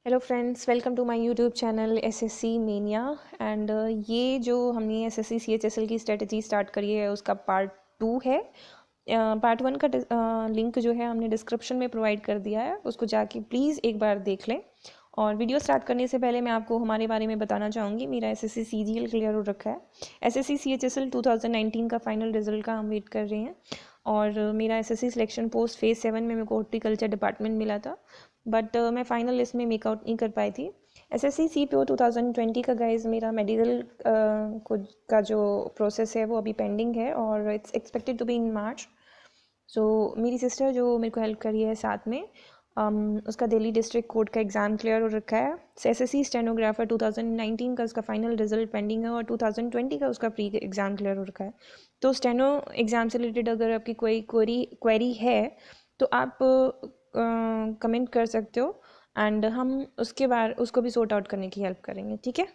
Hello friends, welcome to my YouTube channel SSC mania. And ये जो हमने SSC CHSL की स्ट्रेटजी स्टार्ट करी है उसका पार्ट 2 है। पार्ट 1 का लिंक जो है हमने डिस्क्रिप्शन में प्रोवाइड कर दिया है, उसको जाके प्लीज़ एक बार देख लें। और वीडियो स्टार्ट करने से पहले मैं आपको हमारे बारे में बताना चाहूँगी। मेरा एसएससी सीजीएल क्लियर हो रखा है। एसएससी सीएचएसएल 2019 का फाइनल रिजल्ट का हम वेट कर रहे हैं। और मेरा एसएससी सिलेक्शन पोस्ट फेज़ 7 में मेरे को हॉर्टिकल्चर डिपार्टमेंट मिला था, बट मैं फाइनल लिस्ट में मेकआउट नहीं कर पाई थी। एसएससी सीपीओ 2020 का गाइज मेरा मेडिकल का जो प्रोसेस है वो अभी पेंडिंग है और it's expected to be in March. So मेरी सिस्टर जो मेरे को हेल्प करी है साथ में, उसका दिल्ली डिस्ट्रिक्ट कोर्ट का एग्ज़ाम क्लियर हो रखा है। एसएससी स्टेनोग्राफर 2019 का उसका फाइनल रिजल्ट पेंडिंग है और 2020 का उसका प्री एग्ज़ाम क्लियर हो रखा है। तो स्टेनो एग्ज़ाम से रिलेटेड अगर आपकी कोई क्वेरी है तो आप कमेंट कर सकते हो एंड हम उसको भी सॉर्ट आउट करने की हेल्प करेंगे, ठीक है।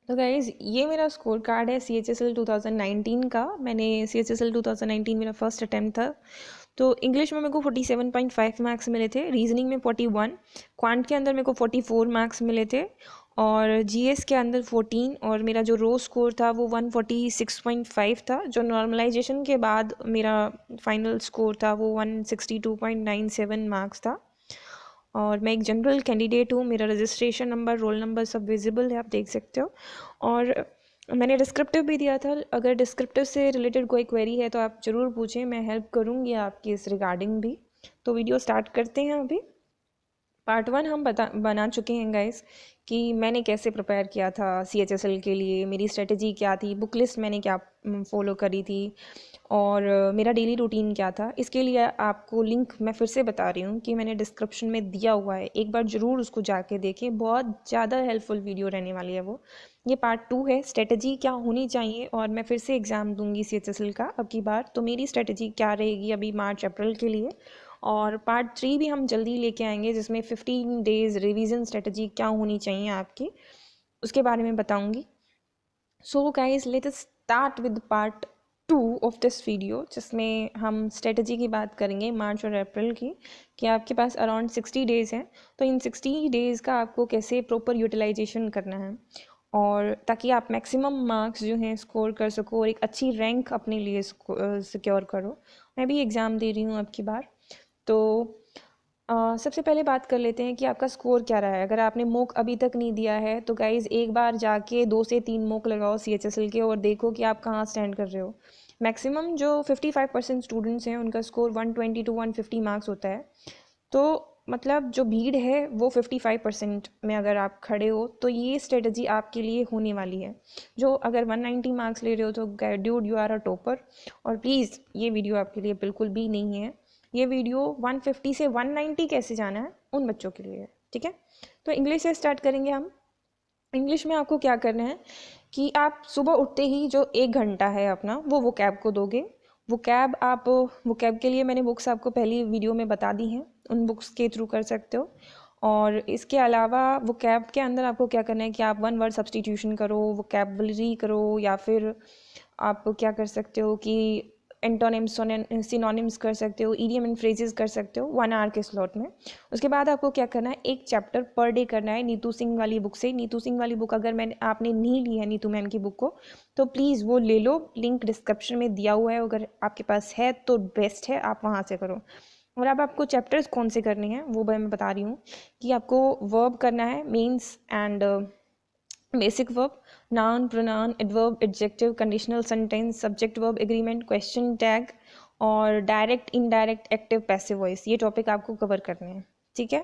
तो गाइज ये मेरा स्कोर कार्ड है सीएचएसएल 2019 का। मैंने सीएचएसएल 2019 मेरा फर्स्ट अटैम्प्ट था। तो इंग्लिश में मेरे को 47.5 मार्क्स मिले थे, रीजनिंग में 41, क्वांट के अंदर मेरे को 44 मार्क्स मिले थे और जीएस के अंदर 14 और मेरा जो रो स्कोर था वो 146.5 था। जो नॉर्मलाइजेशन के बाद मेरा फाइनल स्कोर था वो 162.97 मार्क्स था। और मैं एक जनरल कैंडिडेट हूँ। मेरा रजिस्ट्रेशन नंबर, रोल नंबर सब विजिबल है, आप देख सकते हो। और मैंने डिस्क्रिप्टिव भी दिया था। अगर डिस्क्रिप्टिव से रिलेटेड कोई क्वेरी है तो आप ज़रूर पूछें, मैं हेल्प करूँगी आपकी इस रिगार्डिंग भी। तो वीडियो स्टार्ट करते हैं अभी। पार्ट 1 हम बना चुके हैं गाइस कि मैंने कैसे प्रिपेयर किया था सीएचएसएल के लिए, मेरी स्ट्रेटजी क्या थी, बुक लिस्ट मैंने क्या फॉलो करी थी और मेरा डेली रूटीन क्या था। इसके लिए आपको लिंक मैं फिर से बता रही हूँ कि मैंने डिस्क्रिप्शन में दिया हुआ है, एक बार ज़रूर उसको जाके देखें। बहुत ज़्यादा हेल्पफुल वीडियो रहने वाली है वो। ये पार्ट 2 है, स्ट्रेटजी क्या होनी चाहिए। और मैं फिर से एग्ज़ाम दूंगी सीएचएसएल का अब की बार, तो मेरी स्ट्रेटजी क्या रहेगी अभी मार्च अप्रैल के लिए। और पार्ट 3 भी हम जल्दी लेके आएंगे जिसमें 15 डेज़ रिवीजन स्ट्रेटजी क्या होनी चाहिए आपकी, उसके बारे में बताऊंगी। So guys let us start with part 2 of this video, जिसमें हम स्ट्रेटजी की बात करेंगे मार्च और अप्रैल की, कि आपके पास अराउंड 60 डेज़ हैं। तो इन 60 डेज़ का आपको कैसे प्रॉपर यूटिलाइजेशन करना है और ताकि आप मैक्सिमम मार्क्स जो हैं स्कोर कर सको और एक अच्छी रैंक अपने लिए सिक्योर करो। मैं भी एग्ज़ाम दे रही हूँ अब की बार। तो सबसे पहले बात कर लेते हैं कि आपका स्कोर क्या रहा है। अगर आपने मॉक अभी तक नहीं दिया है तो गाइज़ एक बार जाके 2 से 3 मॉक लगाओ सीएचएसएल के और देखो कि आप कहाँ स्टैंड कर रहे हो। मैक्सिमम जो 55% स्टूडेंट्स हैं उनका स्कोर 120 टू 150 मार्क्स होता है। तो मतलब जो भीड़ है वो 55% में अगर आप खड़े हो तो ये स्ट्रेटजी आपके लिए होने वाली है। जो अगर 190 मार्क्स ले रहे हो तो dude you are a topper. और प्लीज़ ये वीडियो आपके लिए बिल्कुल भी नहीं है। ये वीडियो 150 से 190 कैसे जाना है उन बच्चों के लिए है, ठीक है। तो इंग्लिश से स्टार्ट करेंगे हम। इंग्लिश में आपको क्या करना है कि आप सुबह उठते ही जो 1 घंटा है अपना वो कैब को दोगे। वो कैब के लिए मैंने बुक्स आपको पहली वीडियो में बता दी हैं, उन बुक्स के थ्रू कर सकते हो। और इसके अलावा वो कैब के अंदर आपको क्या करना है कि आप 1 वर्ड सब्सटीट्यूशन करो, वो कैबलरी करो, या फिर आप क्या कर सकते हो कि एंटोनिम्स सिनोनिम्स कर सकते हो, ईडियम एंड फ्रेजेस कर सकते हो 1 आवर के स्लॉट में। उसके बाद आपको क्या करना है, एक चैप्टर पर डे करना है नीतू सिंह वाली बुक से। नीतू सिंह वाली बुक अगर आपने नहीं ली है नीतू मैम की बुक को तो प्लीज़ वो ले लो, लिंक डिस्क्रिप्शन में दिया हुआ है। अगर आपके पास है तो बेस्ट है, आप वहाँ से करो। और अब आपको चैप्टर्स कौन से करने हैं वो मैं बता रही हूँ कि आपको वर्ब करना है, means and basic verb, noun, pronoun, adverb, adjective, conditional sentence, subject verb agreement, question tag और direct, indirect, active, passive voice. ये टॉपिक आपको कवर करने हैं, ठीक है।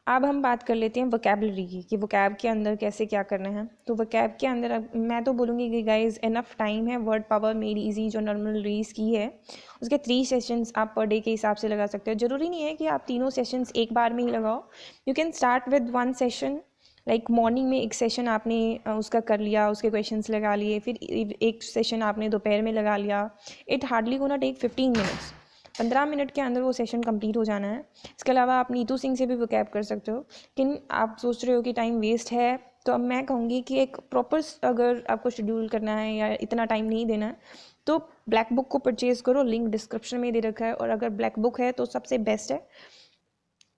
अब हम बात कर लेते हैं वोकैबलरी की कि वोकैब के अंदर कैसे क्या करना है। तो वोकैब के अंदर मैं तो बोलूँगी कि गाइज इनफ टाइम है। वर्ड पावर मेड इजी जो नॉर्मल रीज की है उसके 3 सेशंस आप पर डे के हिसाब से लगा सकते हो। ज़रूरी नहीं है कि आप तीनों सेशंस एक बार में ही लगाओ। You can start with 1 session, like morning में एक सेशन आपने उसका कर लिया, उसके क्वेश्चंस लगा लिए, फिर एक सेशन आपने दोपहर में लगा लिया। It hardly gonna take 15 minutes, 15 minute के अंदर वो सेशन कंप्लीट हो जाना है। इसके अलावा आप नीतू सिंह से भी वोकैब कर सकते हो। लेकिन आप सोच रहे हो कि टाइम वेस्ट है, तो अब मैं कहूँगी कि एक प्रॉपर अगर आपको शेड्यूल करना है या इतना टाइम नहीं देना है तो ब्लैक बुक को परचेज़ करो, लिंक डिस्क्रिप्शन में दे रखा है। और अगर ब्लैक बुक है तो सबसे बेस्ट है।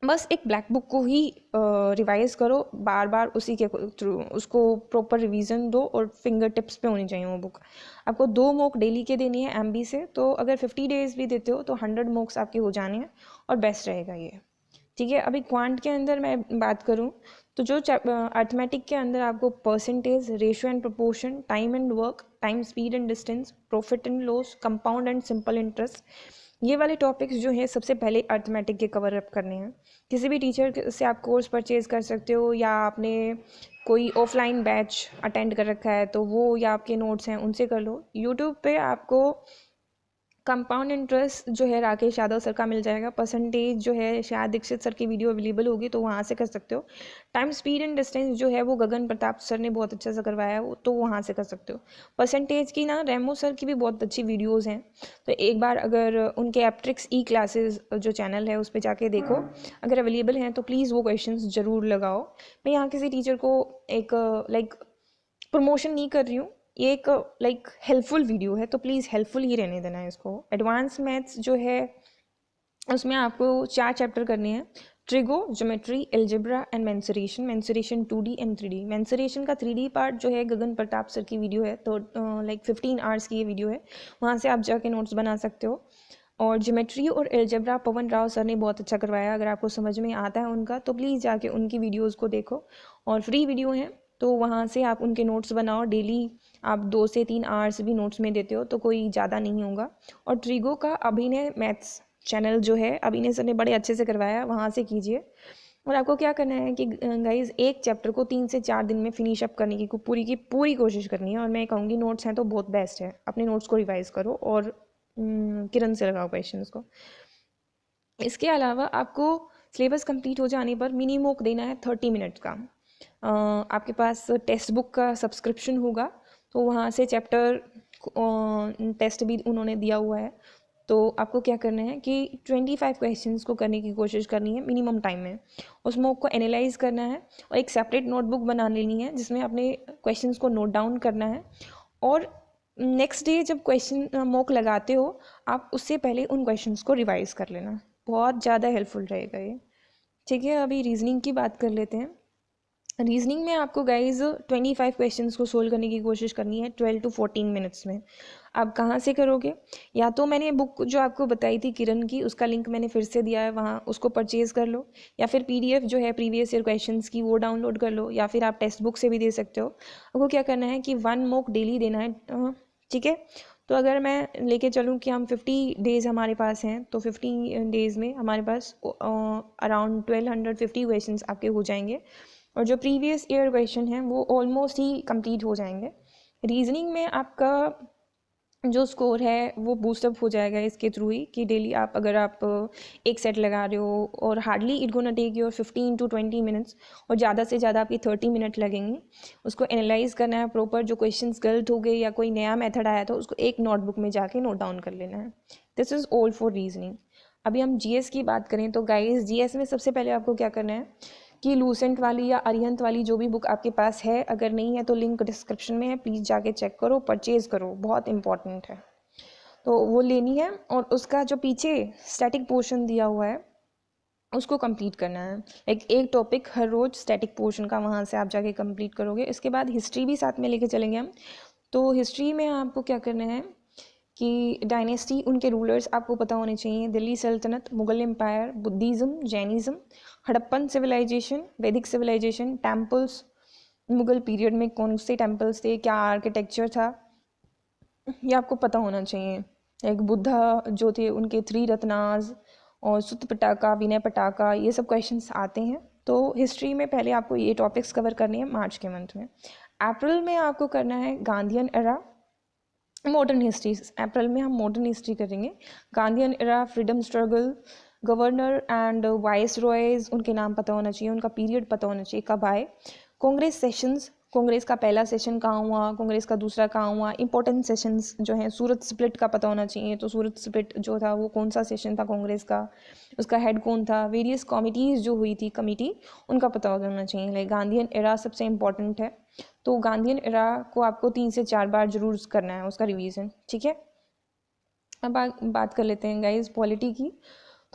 बस एक ब्लैक बुक को ही रिवाइज करो बार बार, उसी के थ्रू उसको प्रॉपर रिवीजन दो और फिंगर टिप्स पे होनी चाहिए वो बुक। आपको 2 मॉक डेली के देनी है MB से, तो अगर 50 डेज भी देते हो तो 100 मॉक्स आपके हो जाने हैं और बेस्ट रहेगा ये। ठीक है, अभी क्वांट के अंदर मैं बात करूँ तो जो अर्थमेटिक के अंदर आपको percentage, ratio and proportion, time and work, time speed and distance, profit and loss, compound and simple interest, ये वाले टॉपिक्स जो है सबसे पहले अर्थमेटिक के कवर अप करने हैं। किसी भी टीचर से आप कोर्स परचेज कर सकते हो, या आपने कोई ऑफलाइन बैच अटेंड कर रखा है तो वो, या आपके नोट्स हैं उनसे कर लो। यूट्यूब पे आपको कंपाउंड इंटरेस्ट जो है राकेश यादव सर का मिल जाएगा, परसेंटेज जो है शायद दीक्षित सर की वीडियो अवेलेबल होगी तो वहाँ से कर सकते हो। टाइम स्पीड एंड डिस्टेंस जो है वो गगन प्रताप सर ने बहुत अच्छा से करवाया है, वो तो वहाँ से कर सकते हो। परसेंटेज की ना रेमो सर की भी बहुत अच्छी वीडियोज़ हैं, तो एक बार अगर उनके एप्ट्रिक्स ई क्लासेज जो चैनल है उस पर जाके देखो, अगर अवेलेबल हैं तो प्लीज़ वो क्वेश्चन ज़रूर लगाओ। मैं यहाँ किसी टीचर को एक लाइक प्रमोशन नहीं कर रही हूँ, ये एक लाइक हेल्पफुल वीडियो है, तो प्लीज़ हेल्पफुल ही रहने देना है इसको। एडवांस मैथ्स जो है उसमें आपको 4 चैप्टर करने हैं, trigo, geometry, algebra and mensuration. Mensuration 2D and 3D। Mensuration का 3D पार्ट जो है गगन प्रताप सर की वीडियो है, तो लाइक 15 आवर्स की ये वीडियो है, वहाँ से आप जाके नोट्स बना सकते हो। और ज्योमेट्री और एल्जेब्रा पवन राव सर ने बहुत अच्छा करवाया, अगर आपको समझ में आता है उनका तो प्लीज़ जाके उनकी वीडियोज़ को देखो, और फ्री वीडियो हैं तो वहाँ से आप उनके नोट्स बनाओ। डेली आप 2 से 3 आवर्स भी नोट्स में देते हो तो कोई ज़्यादा नहीं होगा। और ट्रिगो का अभिनय मैथ्स चैनल जो है अभिनय सर ने बड़े अच्छे से करवाया, वहाँ से कीजिए। और आपको क्या करना है कि गाइज एक चैप्टर को 3 से 4 दिन में फिनिश अप करने की पूरी कोशिश करनी है। और मैं कहूँगी नोट्स हैं तो बहुत बेस्ट है, अपने नोट्स को रिवाइज करो और किरण से लगाओ क्वेश्चंस को। इसके अलावा आपको सिलेबस कंप्लीट हो जाने पर मिनी मॉक देना है 30 मिनट का। आपके पास टेक्स्ट बुक का सब्सक्रिप्शन होगा तो वहाँ से चैप्टर टेस्ट भी उन्होंने दिया हुआ है, तो आपको क्या करना है कि 25 क्वेश्चंस को करने की कोशिश करनी है मिनिमम टाइम में। उस मॉक को एनालाइज करना है और एक सेपरेट नोटबुक बना लेनी है जिसमें अपने क्वेश्चंस को नोट डाउन करना है। और नेक्स्ट डे जब क्वेश्चन मॉक लगाते हो आप उससे पहले उन क्वेश्चंस को रिवाइज कर लेना, बहुत ज़्यादा हेल्पफुल रहेगा ये। ठीक है, अभी रीजनिंग की बात कर लेते हैं। रीजनिंग में आपको गाइज 25 क्वेश्चंस को सोल्व करने की कोशिश करनी है 12 to 14 मिनट्स में। आप कहाँ से करोगे? या तो मैंने बुक जो आपको बताई थी किरण की, उसका लिंक मैंने फिर से दिया है, वहाँ उसको परचेज़ कर लो, या फिर PDF जो है प्रीवियस ईयर क्वेश्चंस की वो डाउनलोड कर लो, या फिर आप टेक्स्ट बुक से भी दे सकते हो। आपको क्या करना है कि 1 मॉक डेली देना है। ठीक है, तो अगर मैं लेके चलूँ कि हम 50 डेज़ हमारे पास हैं तो 50 डेज़ में हमारे पास अराउंड 1250 क्वेश्चंस आपके हो जाएंगे, और जो प्रीवियस ईयर क्वेश्चन हैं वो ऑलमोस्ट ही कंप्लीट हो जाएंगे। रीजनिंग में आपका जो स्कोर है वो बूस्टअप हो जाएगा इसके थ्रू ही कि डेली आप अगर आप एक सेट लगा रहे हो, और hardly it gonna take your 15 to 20 minutes, और ज़्यादा से ज़्यादा आपकी 30 मिनट लगेंगे। उसको एनालाइज करना है प्रॉपर, जो क्वेश्चंस गलत हो गए या कोई नया मेथड आया तो उसको एक नोटबुक में जाके नोट डाउन कर लेना है। This is all for reasoning. अभी हम GS की बात करें तो गाइस GS में सबसे पहले आपको क्या करना है कि लूसेंट वाली या अरिहंत वाली जो भी बुक आपके पास है, अगर नहीं है तो लिंक डिस्क्रिप्शन में है, प्लीज़ जाके चेक करो, परचेज़ करो, बहुत इंपॉर्टेंट है, तो वो लेनी है। और उसका जो पीछे स्टैटिक पोर्शन दिया हुआ है उसको कंप्लीट करना है, एक टॉपिक हर रोज़ स्टैटिक पोर्शन का, वहाँ से आप जाके कंप्लीट करोगे। इसके बाद हिस्ट्री भी साथ में लेके चलेंगे हम। तो हिस्ट्री में आपको क्या करना है कि डायनेस्टी, उनके रूलर्स आपको पता होने चाहिए, दिल्ली सल्तनत, Mughal empire, Buddhism, Jainism, Harappan civilisation, Vedic civilisation, temples, Mughal period में कौन से टेम्पल्स थे, क्या आर्किटेक्चर था, ये आपको पता होना चाहिए। एक बुद्धा जो थे उनके 3 रत्नाज, और सुत पटाका, विनय पटाका, ये सब क्वेश्चंस आते हैं। तो हिस्ट्री में पहले आपको ये टॉपिक्स कवर करने हैं मार्च के मंथ में। अप्रैल में आपको करना है गांधीयन एरा, मॉडर्न हिस्ट्री। अप्रैल में हम मॉडर्न हिस्ट्री करेंगे, Gandhian era, freedom struggle, governor and viceroys, उनके नाम पता होना चाहिए, उनका पीरियड पता होना चाहिए कब आए, कांग्रेस सेशंस, कांग्रेस का पहला सेशन कहाँ हुआ, कांग्रेस का दूसरा कहाँ हुआ, इंपॉर्टेंट सेशंस जो हैं, सूरत स्प्लिट का पता होना चाहिए, तो सूरत स्प्लिट जो था वो कौन सा सेशन था कांग्रेस का, उसका हेड कौन था, वेरियस कमिटीज़ जो हुई थी कमिटी, उनका पता होना चाहिए। लाइक गांधीयन एरा सबसे इम्पॉर्टेंट है, तो गांधीयन एरा को आपको 3 से 4 बार जरूर करना है उसका रिवीजन। ठीक है, अब बात कर लेते हैं गाइज पॉलिटी की।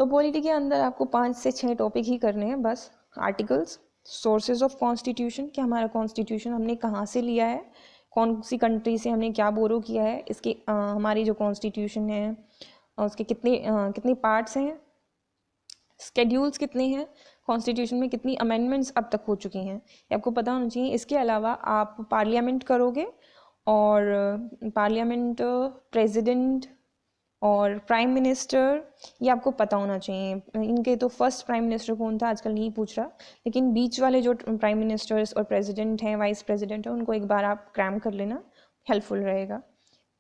तो पॉलिटी के अंदर आपको 5 से 6 टॉपिक ही करने हैं बस। आर्टिकल्स, सोर्सेज ऑफ कॉन्स्टिट्यूशन कि हमारा कॉन्स्टिट्यूशन हमने कहाँ से लिया है, कौन सी कंट्री से हमने क्या बोरो किया है, इसके हमारी जो कॉन्स्टिट्यूशन है उसके कितने पार्ट्स हैं, स्केड्यूल्स कितने हैं, कॉन्स्टिट्यूशन में कितनी अमेंडमेंट्स अब तक हो चुकी हैं, ये आपको पता होना चाहिए। इसके अलावा आप पार्लियामेंट करोगे और पार्लियामेंट, प्रेसिडेंट और प्राइम मिनिस्टर, ये आपको पता होना चाहिए। इनके तो फर्स्ट प्राइम मिनिस्टर कौन था आजकल नहीं पूछ रहा, लेकिन बीच वाले जो प्राइम मिनिस्टर्स और प्रेसिडेंट हैं, वाइस प्रेसिडेंट हैं, उनको एक बार आप क्रैम कर लेना, हेल्पफुल रहेगा।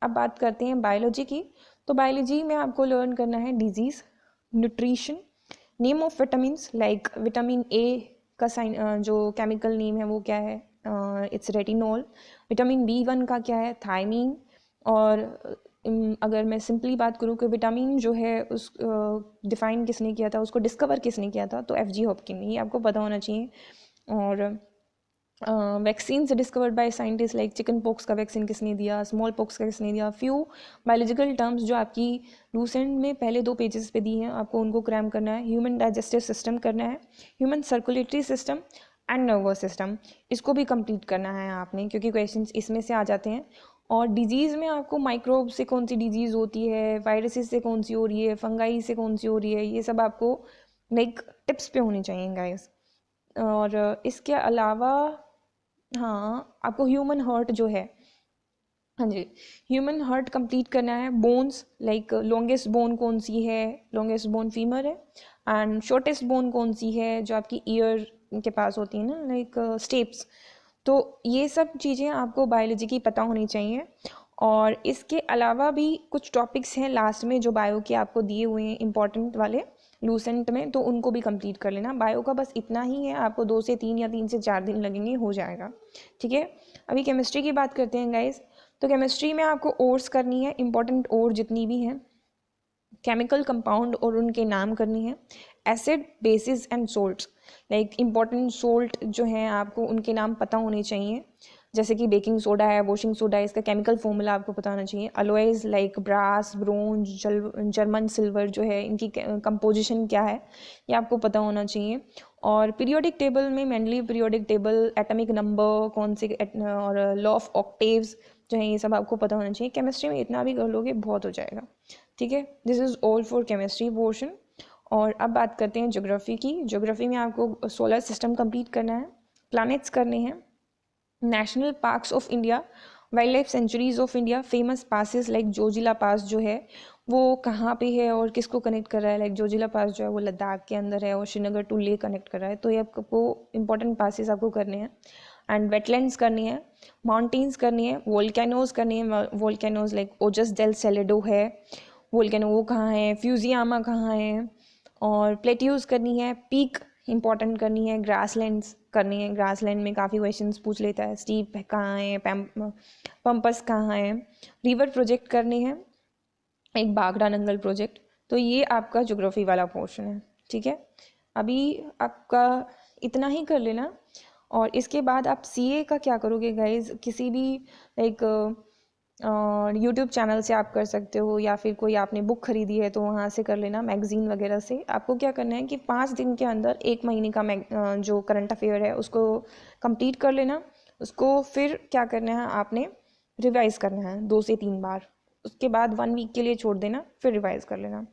अब बात करते हैं बायोलॉजी की। तो बायोलॉजी में आपको लर्न करना है disease, nutrition, name of vitamins like vitamin A का साइन जो केमिकल नेम है वो क्या है, इट्स रेटिनॉल। विटामिन B1 का क्या है, थायमीन। और अगर मैं सिंपली बात करूँ कि विटामिन जो है उस डिफ़ाइन किसने किया था, उसको डिस्कवर किसने किया था, तो FG हॉपकिन, ये आपको पता होना चाहिए। और vaccines discovered by scientist like chicken pox का वैक्सीन किसने दिया, स्मॉल पॉक्स का किसने दिया। फ्यू बायोलॉजिकल टर्म्स जो आपकी लूसेंट में पहले 2 पेजेस पे दी हैं, आपको उनको क्रैम करना है। ह्यूमन डाइजेस्टिव सिस्टम करना है, human circulatory system and nervous system, इसको भी कंप्लीट करना है आपने, क्योंकि क्वेश्चंस इसमें से आ जाते हैं। और डिजीज़ में आपको माइक्रोब से कौन सी डिजीज़ होती है, वायरसेस से कौन सी हो रही है, फंगाई से कौन सी हो रही है, ये सब आपको लाइक टिप्स पे होनी चाहिए गाइस। और इसके अलावा हाँ, आपको ह्यूमन हार्ट जो है, हाँ जी, ह्यूमन हार्ट कंप्लीट करना है। बोन्स लाइक लॉन्गेस्ट बोन कौन सी है, लॉन्गेस्ट बोन फीमर है। एंड शॉर्टेस्ट बोन कौन सी है, जो आपकी ईयर के पास होती है ना, लाइक स्टेप्स। तो ये सब चीज़ें आपको बायोलॉजी की पता होनी चाहिए। और इसके अलावा भी कुछ टॉपिक्स हैं लास्ट में जो बायो के आपको दिए हुए हैं इंपॉर्टेंट वाले लूसेंट में, तो उनको भी कंप्लीट कर लेना। बायो का बस इतना ही है, आपको 2 से 3 या 3 से 4 दिन लगेंगे, हो जाएगा, ठीक है। अभी केमिस्ट्री की बात करते हैं गाइस। तो केमिस्ट्री में आपको ओर्स करनी है, इंपॉर्टेंट ओर जितनी भी हैं, केमिकल कंपाउंड और उनके नाम करनी है। Acid, basis and salts like important salt जो हैं आपको उनके नाम पता होने चाहिए, जैसे कि बेकिंग सोडा है, वॉशिंग सोडा है, इसका केमिकल फॉर्मूला आपको पता होना चाहिए। Alloys like brass, bronze, German silver जो है, इनकी कंपोजिशन क्या है ये आपको पता होना चाहिए। और पीरियोडिक टेबल में mainly periodic table, atomic number कौन से, और लॉ ऑफ ऑक्टेव्स जो है, ये सब आपको पता होना चाहिए। केमिस्ट्री में इतना भी कर लोगे बहुत हो जाएगा, ठीक है। This is all for chemistry portion. और अब बात करते हैं ज्योग्राफी की। ज्योग्राफी में आपको सोलर सिस्टम कंप्लीट करना है, प्लैनेट्स करने हैं, national parks of India, wild life sanctuaries of India, famous passes like Zojila pass जो है वो कहाँ पे है और किसको कनेक्ट कर रहा है। लाइक जोजिला पास जो है वो लद्दाख के अंदर है और श्रीनगर टू लेह कनेक्ट कर रहा है, तो ये आपको इंपॉर्टेंट पासेस आपको करने हैं। एंड वेटलैंड्स करनी है, माउंटेन्स करनी है, वोल्केनोज करनी है। वोल्केनोज लाइक ओजस डेल सेलेडो है वोल्केनो, वो कहाँ है, फ्यूजियामा कहाँ है। और प्लेट्यूज करनी है, पीक इंपॉर्टेंट करनी है, ग्रासलैंड्स करनी है। ग्रासलैंड में काफ़ी क्वेश्चंस पूछ लेता है, स्टीप कहाँ है, पंपस कहाँ है। रिवर प्रोजेक्ट करनी है, एक बागड़ा नंगल प्रोजेक्ट। तो ये आपका ज्योग्राफी वाला पोर्शन है, ठीक है। अभी आपका इतना ही कर लेना। और इसके बाद आप CA का क्या करोगे गाइज, किसी भी लाइक यूट्यूब चैनल से आप कर सकते हो, या फिर कोई आपने बुक खरीदी है तो वहाँ से कर लेना, मैगजीन वगैरह से। आपको क्या करना है कि 5 दिन के अंदर 1 महीने का जो करंट अफेयर है उसको कंप्लीट कर लेना। उसको फिर क्या करना है, आपने रिवाइज़ करना है 2 से 3 बार। उसके बाद 1 वीक के लिए छोड़ देना, फिर रिवाइज़ कर लेना।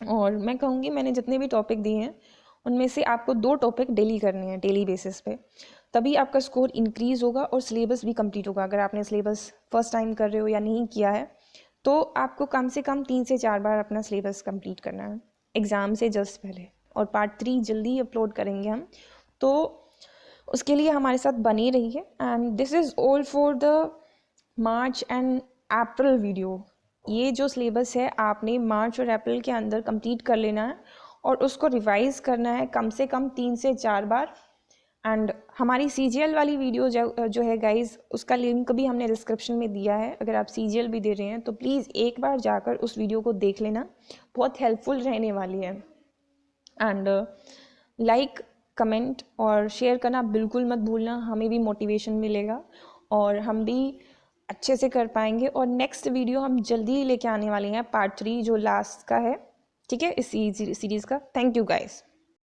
और मैं कहूँगी मैंने जितने भी टॉपिक दिए हैं उनमें से आपको 2 टॉपिक डेली करने हैं, डेली बेसिस पे, तभी आपका स्कोर इंक्रीज़ होगा और सिलेबस भी कंप्लीट होगा। अगर आपने सिलेबस फर्स्ट टाइम कर रहे हो या नहीं किया है तो आपको कम से कम 3 से 4 बार अपना सिलेबस कंप्लीट करना है एग्ज़ाम से जस्ट पहले। और पार्ट 3 जल्दी अपलोड करेंगे हम, तो उसके लिए हमारे साथ बने रहिए। And this is all for the March and April video. ये जो सिलेबस है आपने मार्च और अप्रैल के अंदर कंप्लीट कर लेना है और उसको रिवाइज़ करना है कम से कम 3 से 4 बार। एंड हमारी CGL वाली वीडियो जो है गाइज़, उसका लिंक भी हमने डिस्क्रिप्शन में दिया है। अगर आप CGL भी दे रहे हैं तो प्लीज़ एक बार जाकर उस वीडियो को देख लेना, बहुत हेल्पफुल रहने वाली है। एंड लाइक, कमेंट और शेयर करना बिल्कुल मत भूलना, हमें भी मोटिवेशन मिलेगा और हम भी अच्छे से कर पाएंगे। और नेक्स्ट वीडियो हम जल्दी ही लेके आने वाले हैं, पार्ट 3 जो लास्ट का है, ठीक है, इस सीरीज़ का। Thank you guys.